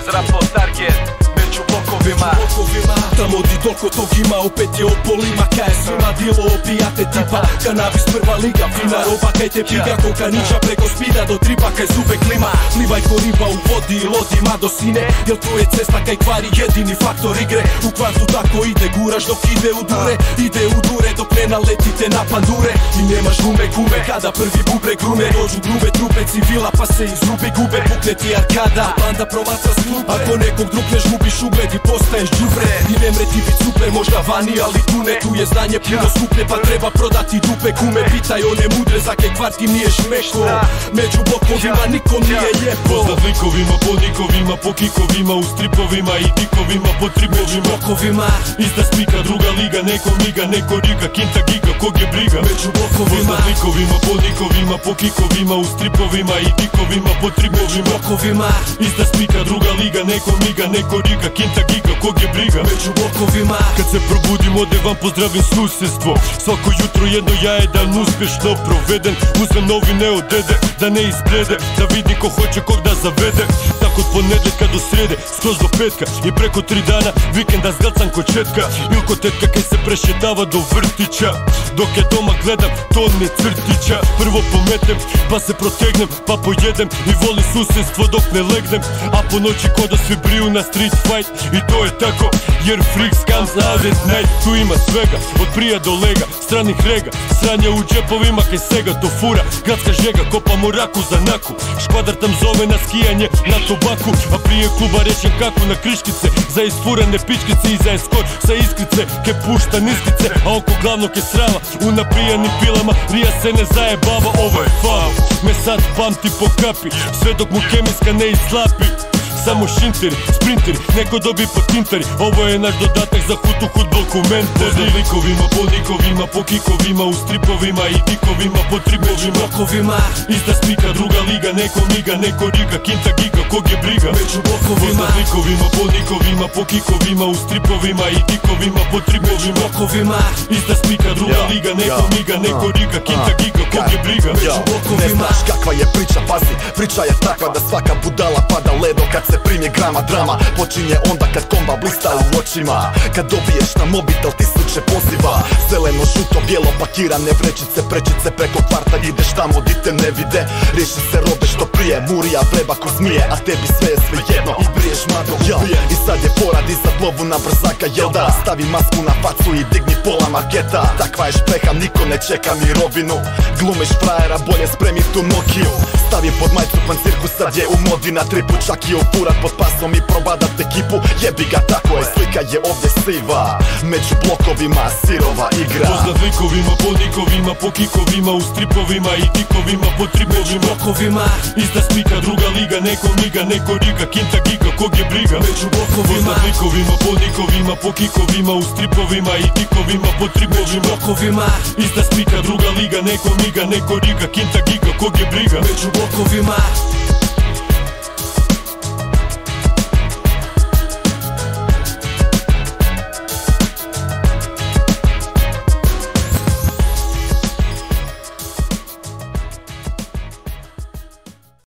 Zrapao target među blokovima. Tamo di toliko tog ima, opet je opolima. Kaj je svima dilo opijate tipa kanabis prva liga, fina roba kaj te piga koka niča preko spida do tripa kaj zube klima. Plivaj ko riba u vodi i lodima do sine, jel to je cesta kaj kvari jedini faktor igre. U kvartu tako ide, guraš dok ide u dure dok ne naletite na pandure. I nemaš gume kume kada prvi bubre grume, dođu grube trupe civila pa se izrubi gube. Pukne ti arkada, banda promatra s klupe, ako nekog drukneš gubiš ugled i postaješ đubre. I nemre ti bit super možda vani, ali tu ne, tu je znanje puno skuplje pa treba prodati dupe kume. Pitaj one mudre za kaj kvart im nije šmeko, među blokovima nikom nije lijepo. Poznat likovima, po nikovima, po kikovima, u stripovima i tikovima, po tripovima, blokovima. Ista spika, druga liga, neko miga, neko riga, kinta giga, kog je briga. Među blokovima. Poznat likovima, po nikovima, po kikovima, u stripovima i tikovima, po tripovima, blokovima. Ista spika, druga liga, neko miga, neko riga, kinta giga, kog je briga. Među blokovima. Kad se probudim ode vam pozdravim susjedstvo, svako jutro jedno jaje dan uspješno proveden. Uzmem novine od dede, da ne isprede, da vidi ko hoće kog da zavede. Tako od ponedjeljka do srijede, skroz do petka i preko 3 dana vikenda zgacan ko četka. Ili ko tetka kaj se prešetava do vrtića, dok je doma gledam tone crtića. Prvo pometem, pa se protegnem, pa pojedem i volim susjedstvo dok ne legnem. A po noći ko da svi briju na street fight, i to je tako jer freaks comes out at night. Tu ima svega, od prija do lega, stranih rega, sranje u džepovima kaj sega to fura. Gradska žega, kopamo raku za naku, škvadar tam zove na skijanje na tobaku. A prije kluba rečem kako na kriškice, za isfurane pičkice i za eskort sa iskrice ke pušta niskice. A oko glavnog je srava, u napijanim pilama rija se ne zajebava. Ovo je fama, me sad pamti po kapi, sve dok mu kemijska ne islapi. Samo šinteri, sprinteri, neko dobi po tinteri. Ovo je naš dodatak za hutu hudbol komentari. Poznat likovima, po nikovima, po kikovima, u stripovima i tikovima, po tripovima, blokovima. Ista spika, druga liga, neko miga, neko riga, kinta giga, kog je briga. Među blokovima. Poznat likovima, po nikovima, po kikovima, u stripovima i tikovima, po tripovima, blokovima. Ista spika, druga liga, neko miga, neko riga, kinta giga, kog je briga. Među blokovima. Ne znaš kakva je priča, pazi, priča je takva da svaka budala pada ledo kad se primi grama. Drama počinje onda kad komba blista u očima, kad dobiješ na mobitel tisuće poziva. Zeleno, žuto, bijelo pakirane vrećice, prečice preko kvarta, ideš tamo di te ne vide. Riješi se robe što prije, murija vreba ko zmije, a tebi sve je svejedno i briješ mlado ubije. I sad je fora dizat lovu na brzaka, jel da? Stavi masku na facu i digni pola marketa. Takva je špreha, niko ne čeka mirovinu. Glumiš frajera, bolje spremi tu Nokiju. Stavi pod majicu pancirku, sad je u modi na tripu, čak i ufurat pod pasom i probadat ekipu. Jebi ga, tako je, slika je ovdje siva, među blokovima sirova igra. Poznat likovima, po nikovima, po kikovima, u stripovima i tikovima, po tripovima, blokovima. Ista spika, druga liga, neko miga, neko riga, kinta giga, kog je briga. Među blokovima. Poznat likovima, po nikovima, po kikovima, u stripovima i tikovima, po tripovima, blokovima. Ista spika, druga liga, neko miga, neko riga, kinta giga, kog je briga. Među blokovima.